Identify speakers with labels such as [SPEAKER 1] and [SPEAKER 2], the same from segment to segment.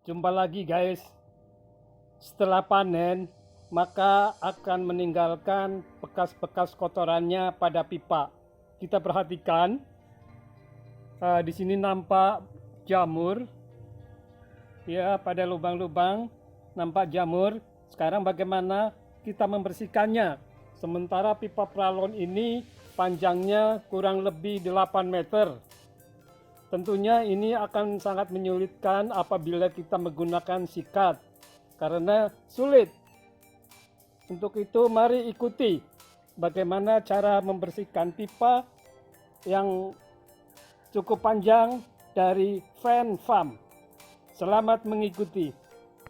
[SPEAKER 1] Jumpa lagi guys. Setelah panen, maka akan meninggalkan bekas-bekas kotorannya pada pipa. Kita perhatikan, di sini nampak jamur, ya, pada lubang-lubang nampak jamur. Sekarang bagaimana kita membersihkannya? Sementara pipa pralon ini panjangnya kurang lebih 8 meter. Tentunya ini akan sangat menyulitkan apabila kita menggunakan sikat karena sulit. Untuk itu mari ikuti bagaimana cara membersihkan pipa yang cukup panjang dari Fan Farm. Selamat mengikuti.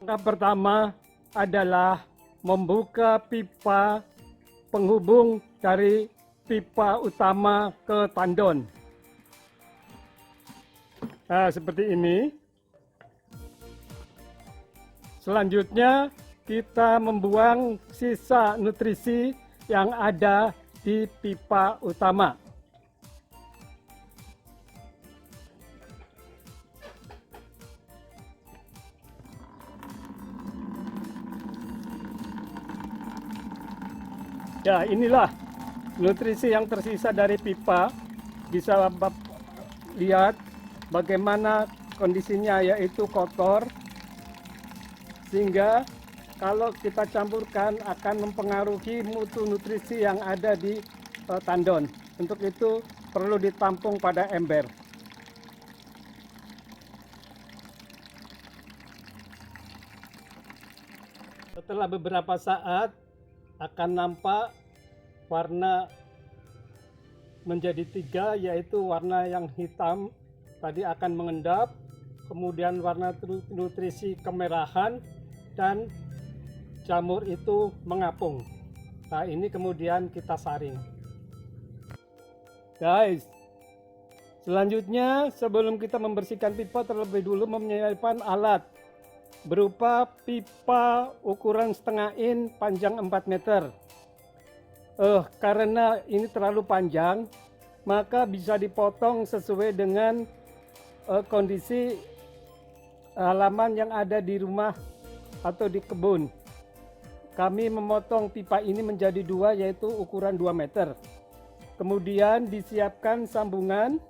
[SPEAKER 1] Langkah pertama adalah membuka pipa penghubung dari pipa utama ke tandon. Nah, seperti ini. Selanjutnya kita membuang sisa nutrisi yang ada di pipa utama. Ya, inilah nutrisi yang tersisa dari pipa. Bisa lihat bagaimana kondisinya, yaitu kotor, sehingga kalau kita campurkan akan mempengaruhi mutu nutrisi yang ada di tandon. Untuk itu perlu ditampung pada ember. Setelah beberapa saat akan nampak warna menjadi tiga, yaitu warna yang hitam tadi akan mengendap, kemudian warna nutrisi kemerahan, dan jamur itu mengapung. Nah, ini kemudian kita saring. Guys, selanjutnya sebelum kita membersihkan pipa, terlebih dulu menyiapkan alat berupa pipa ukuran setengah in panjang 4 meter. Karena ini terlalu panjang, maka bisa dipotong sesuai dengan kondisi halaman yang ada di rumah atau di kebun. Kami memotong pipa ini menjadi dua, yaitu ukuran 2 meter. Kemudian disiapkan sambungan,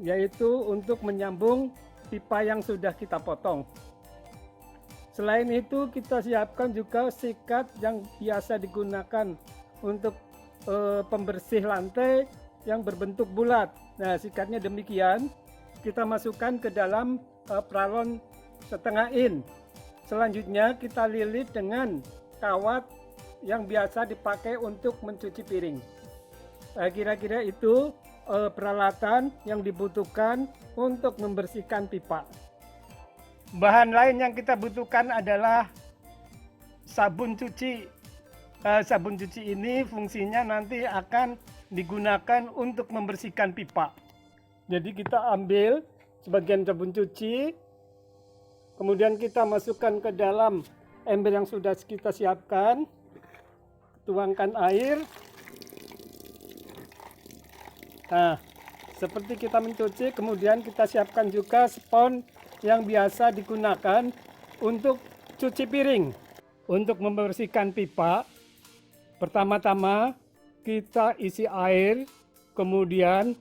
[SPEAKER 1] yaitu untuk menyambung pipa yang sudah kita potong. Selain itu kita siapkan juga sikat yang biasa digunakan untuk pembersih lantai yang berbentuk bulat. Nah, sikatnya demikian. Kita masukkan ke dalam pralon setengah in. Selanjutnya kita lilit dengan kawat yang biasa dipakai untuk mencuci piring. Kira-kira itu peralatan yang dibutuhkan untuk membersihkan pipa. Bahan lain yang kita butuhkan adalah sabun cuci. Sabun cuci ini fungsinya nanti akan digunakan untuk membersihkan pipa. Jadi kita ambil sebagian sabun cuci, kemudian kita masukkan ke dalam ember yang sudah kita siapkan, tuangkan air. Nah, seperti kita mencuci, kemudian kita siapkan juga spons yang biasa digunakan untuk cuci piring. Untuk membersihkan pipa, pertama-tama kita isi air, kemudian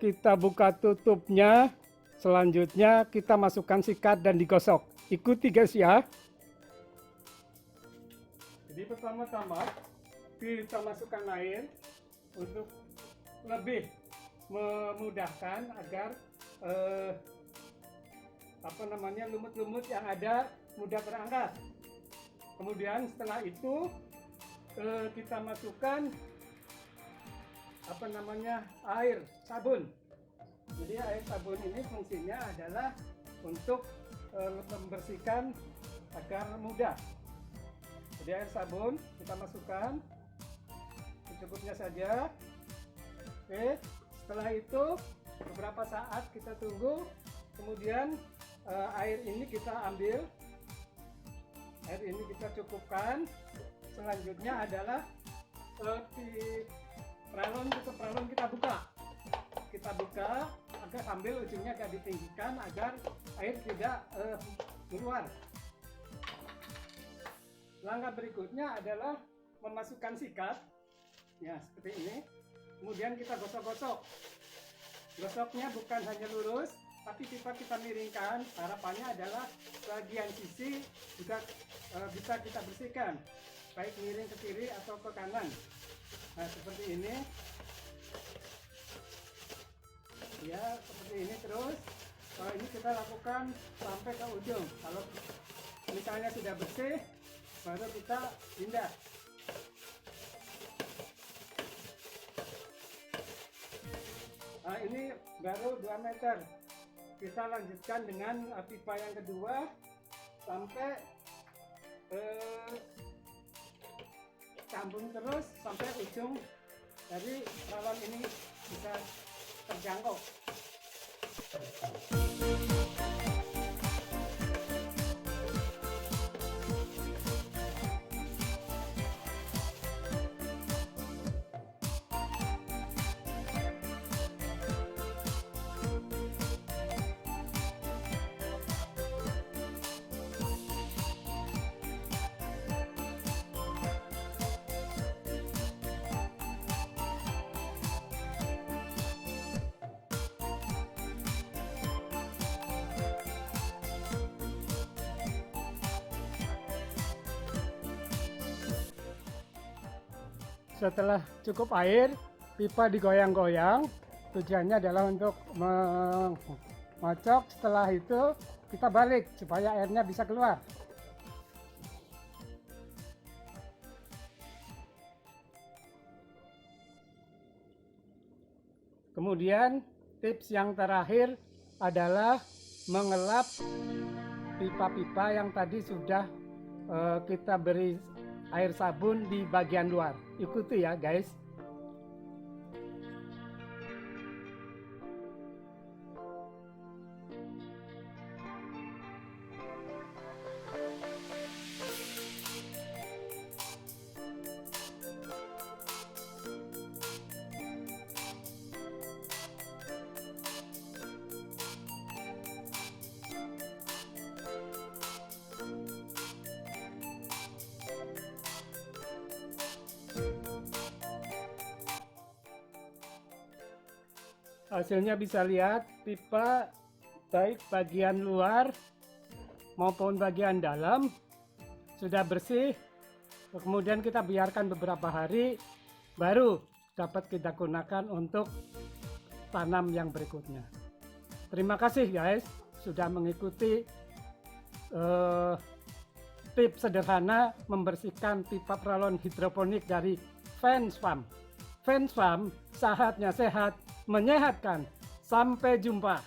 [SPEAKER 1] kita buka tutupnya, selanjutnya kita masukkan sikat dan digosok. Ikuti guys ya. Jadi pertama-tama kita masukkan air untuk lebih memudahkan agar lumut-lumut yang ada mudah terangkat. Kemudian setelah itu kita masukkan air sabun. Jadi air sabun ini fungsinya adalah untuk membersihkan agar mudah. Jadi air sabun kita masukkan secukupnya saja. Oke, setelah itu beberapa saat kita tunggu, kemudian air ini kita ambil, air ini kita cukupkan. Selanjutnya adalah tutup pralon kita buka maka sambil ujungnya agak ditinggikan agar air tidak keluar. Langkah berikutnya adalah memasukkan sikat, ya seperti ini. Kemudian kita gosok-gosok. Gosoknya bukan hanya lurus, tapi pipa kita miringkan. Harapannya adalah bagian sisi juga bisa kita bersihkan, baik miring ke kiri atau ke kanan. Nah seperti ini. Ya seperti ini terus. Kalau ini kita lakukan sampai ke ujung. Kalau misalnya sudah bersih, baru kita pindah. Nah ini baru 2 meter. Kita lanjutkan dengan pipa yang kedua sampai sambung terus sampai ujung dari balon ini bisa terjangkau. Setelah cukup air, pipa digoyang-goyang. Tujuannya adalah untuk mengocok. Setelah itu kita balik supaya airnya bisa keluar. Kemudian tips yang terakhir adalah mengelap pipa-pipa yang tadi sudah kita beri air sabun di bagian luar. Ikuti ya guys. Hasilnya bisa lihat pipa baik bagian luar maupun bagian dalam sudah bersih. Kemudian kita biarkan beberapa hari baru dapat kita gunakan untuk tanam yang berikutnya. Terima kasih guys sudah mengikuti tips sederhana membersihkan pipa paralon hidroponik dari Fansfarm. Fansfarm, saatnya sehat menyehatkan. Sampai jumpa.